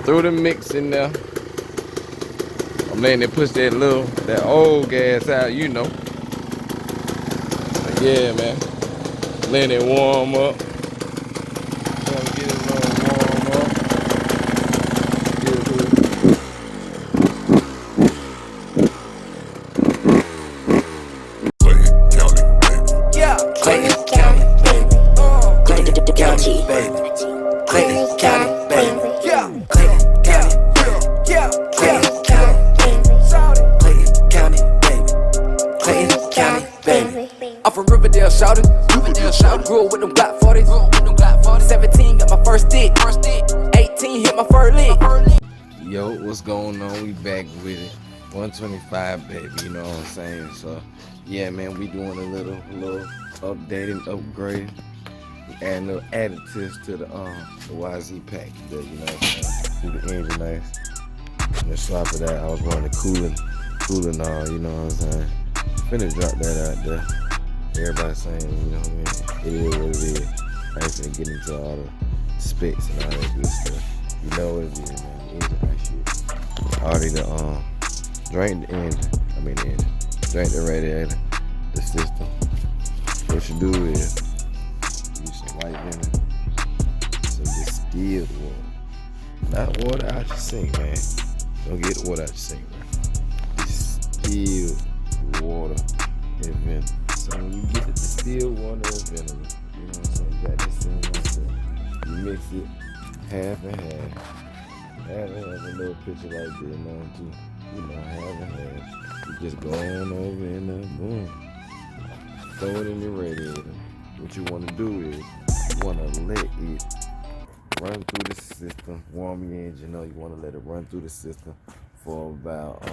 Throw the mix in there. I'm letting it push that old gas out, you know. But yeah, man. Letting it warm up. Trying to get it warm up. Yeah, Clayton County, baby. Clayton County, baby. Clayton County, baby. Yeah, Clayton County, yeah, Clayton County, Clayton County, baby. Clayton County, baby. I'm from Riverdale, shoutin'. Grew up with them Glock 40s. 17 got my first stick. 18 hit my first lick. Yo, what's going on? We back with it. 125, baby. You know what I'm saying? So, yeah, man, we doing a little updating, upgrade. We adding little additives to the YZ pack. You know what I'm saying? Do the engine nice. And the swap of that, I was running coolant, you know what I'm saying? Finna drop that out there. Everybody saying, you know what I mean? It is what it is. I ain't finna get into all the specs and all that good stuff. You know what it is, man. Engine nice shit. Already drain the engine. Drain the radiator, the system. What you do is use some white vinegar, some distilled water. Not water out your sink, man. Don't get the water out your sink, man. Distilled water and vinegar. So when you get the distilled water and vinegar, you know what I'm saying? You got this thing right there. You mix it half and half. Half and half, a little picture like this, you know, half and half. You just go on over in there, boom. Throw it in the radiator. What you want to do is, you want to let it run through the system, warm your engine up. You want to let it run through the system for about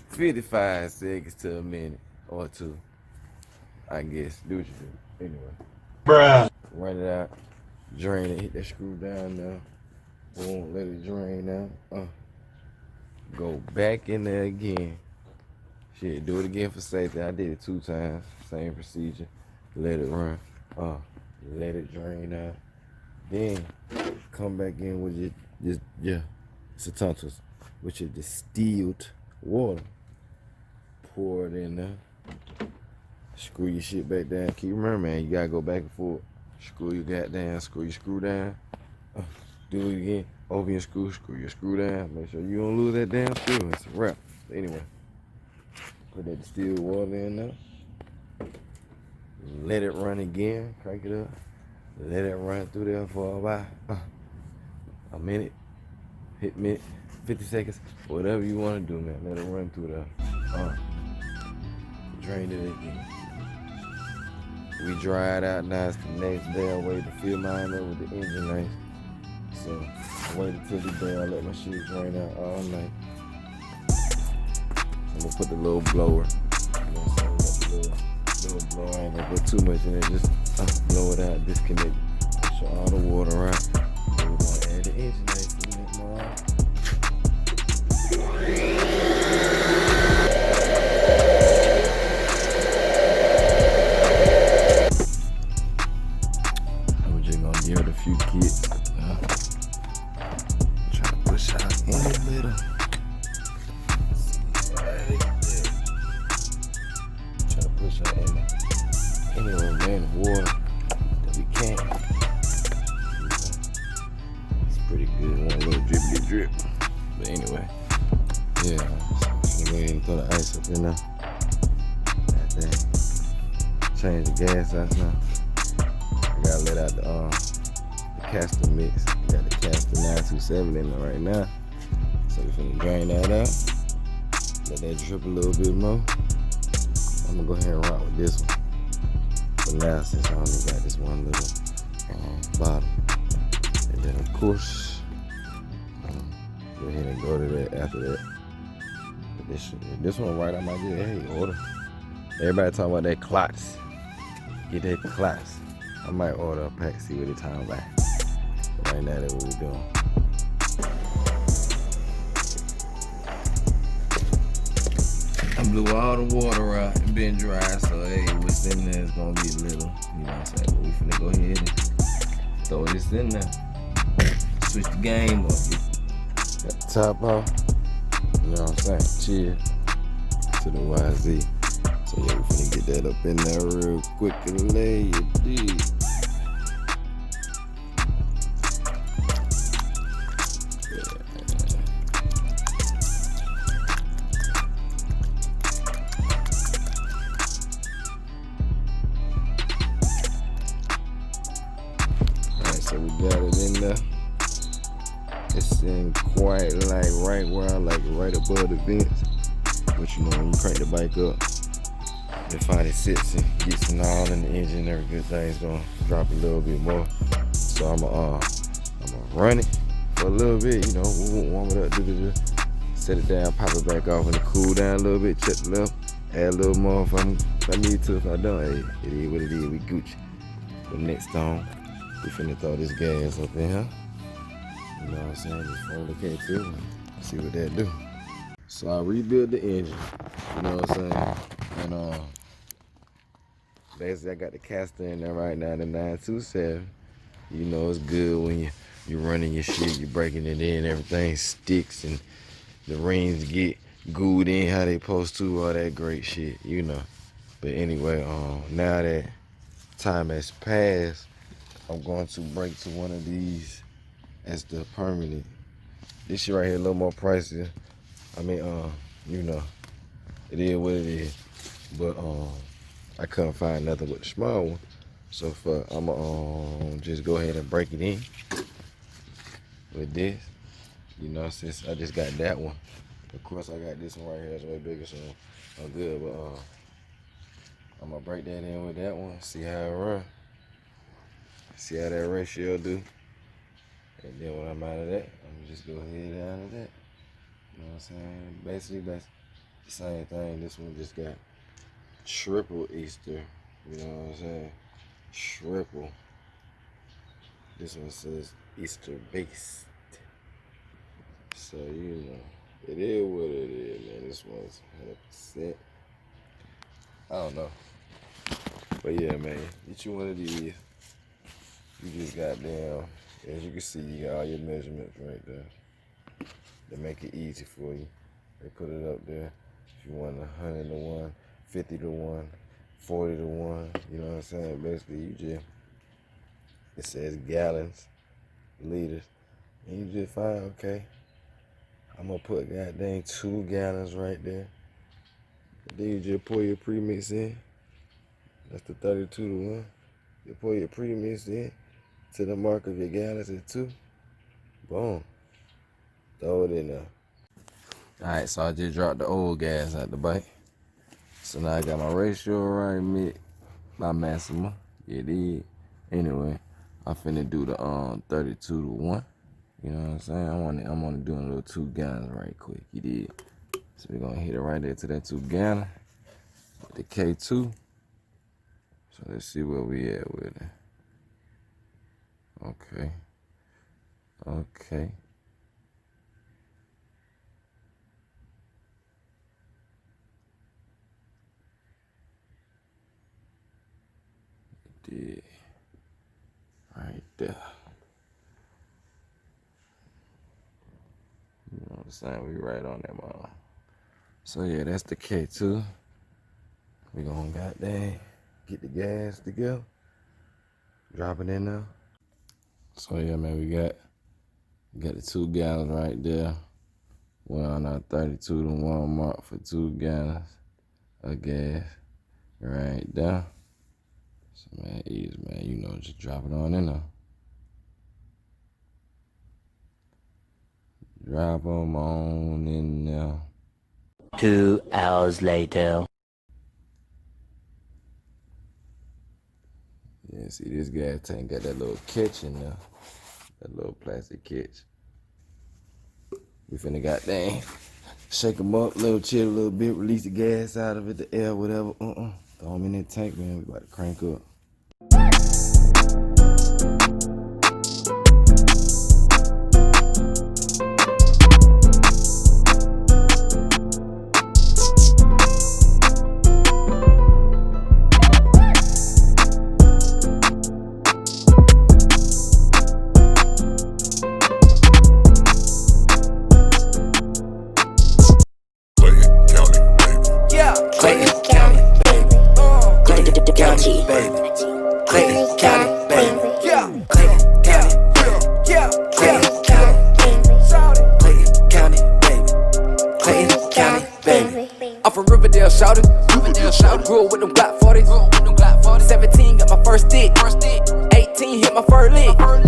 55 seconds to a minute or two. I guess. Do what you do. Anyway. Bruh. Run it out. Drain it. Hit that screw down now. Boom. Let it drain out. Go back in there again. Shit. Do it again for safety. I did it 2 times. Same procedure. Let it run. Let it drain out. Then come back in with it's a tonsils with your distilled water. Pour it in there. Screw your shit back down. Keep remembering, man, you gotta go back and forth. Screw your goddamn, screw your screw down. Do it again. Over your screw your screw down. Make sure you don't lose that damn screw. It's a wrap. Anyway, put that distilled water in there. Let it run again. Crank it up. Let it run through there for about a minute. Hit minute, 50 seconds, whatever you want to do, man. Let it run through there. Drain it again. We dry it out now. It's the next day. I wait to fill mine up with the engine nice. So I waited till the day. I let my shit drain out all night. I'm gonna put the little blower. You know what I'm saying? The little blower. I ain't gonna put too much in it. Just blow it out, disconnect it. Show all the water out. Then we're gonna add the engine nice to make more out. Give it a few kits. Try to push out any little. Try to push out any remaining water that we can. It's pretty good. Want a little drippity drip. But anyway, yeah. So I'm gonna go ahead and throw the ice up in there. Like that. Change the gas out now. I gotta let out the castor mix. We got the castor 927 in there right now. So we're finna drain that out. Let that drip a little bit more. I'm gonna go ahead and rock with this one. For now, since I only got this one little bottle. And then of course, go ahead and go to that after that. But this one right, I might get, hey, order. Everybody talking about that clots. Get that clots. I might order a pack, see what the time like. Right now, that's what we're doing. I blew all the water out. It been dry, so hey, what's in there is gonna be little. You know what I'm saying? But we finna go ahead and throw this in there. Switch the game up. Got the top off. You know what I'm saying? Cheers to the YZ. So yeah, we finna get that up in there real quick and lay it deep. Alright, so we got it in there. It's in quite like right where I like it, right above the vents. But you know, when you crank the bike up, you'll find it sits and gets some all in the engine. Every good thing's gonna drop a little bit more. So I'm gonna run it for a little bit. You know, warm it up, set it down, pop it back off, and it cool down a little bit. Check the left, add a little more if I need to. If I don't, hey, it is what it is. We Gucci. But next time, we finna throw this gas up in here. You know what I'm saying? Just fold the K2 and see what that do. So I rebuilt the engine. You know what I'm saying? And basically I got the caster in there right now, the 927. You know it's good when you're running your shit, you're breaking it in, everything sticks and the rings get gooed in how they supposed to, all that great shit, you know. But anyway, now that time has passed, I'm going to break to one of these as the permanent. This shit right here a little more pricey. I mean, you know, it is what it is. But I couldn't find nothing with the small one. So I'ma just go ahead and break it in with this. You know, since I just got that one. Of course I got this one right here, it's way bigger, so I'm good. But I'm gonna break that in with that one, see how it run. See how that ratio do. And then when I'm out of that, I'm gonna just go ahead out of that. You know what I'm saying? Basically, that's the same thing. This one just got triple Easter. You know what I'm saying? Triple. This one says Easter based. So, you know, it is what it is, man. This one's 100%. I don't know. But yeah, man, get you one of these. You just got down. As you can see, you got all your measurements right there. They make it easy for you. They put it up there. If you want 100 to 1, 50 to 1, 40 to 1, you know what I'm saying? Basically, you just, it says gallons, liters, and you just find, okay, I'm gonna put goddamn 2 gallons right there. And then you just pour your premix in. That's the 32 to 1. You pour your premix in to the mark of your gallons at 2. Boom. Throw it in there. Alright, so I just dropped the old gas out the bike. So now I got my ratio right mid by Maxima. Yeah, it is. Anyway, I'm finna do the 32 to 1. You know what I'm saying? I'm only doing a little 2 gallons right quick. You did. So we're gonna hit it right there to that 2 gallon with the K2. So let's see where we at with it. Okay. Okay. Did right there. You know what I'm saying? We right on that mom. So yeah, that's the K2. We gonna goddamn get the gas together. Drop it in there. So yeah, man, we got the 2 gallons right there. We're on our 32 to 1 mark for 2 gallons of gas right there. So man, easy, man. You know, just drop it on in there. Drop them on in there. 2 hours later. Yeah, see this gas tank got that little catch in there. That little plastic catch. We finna goddamn shake them up, little chill a little bit, release the gas out of it, the air, whatever. Throw them in that tank, man. We about to crank up. from Riverdale, shouted. Grew up with them Glock 40s. 17 got my first stick. 18 hit my first lick.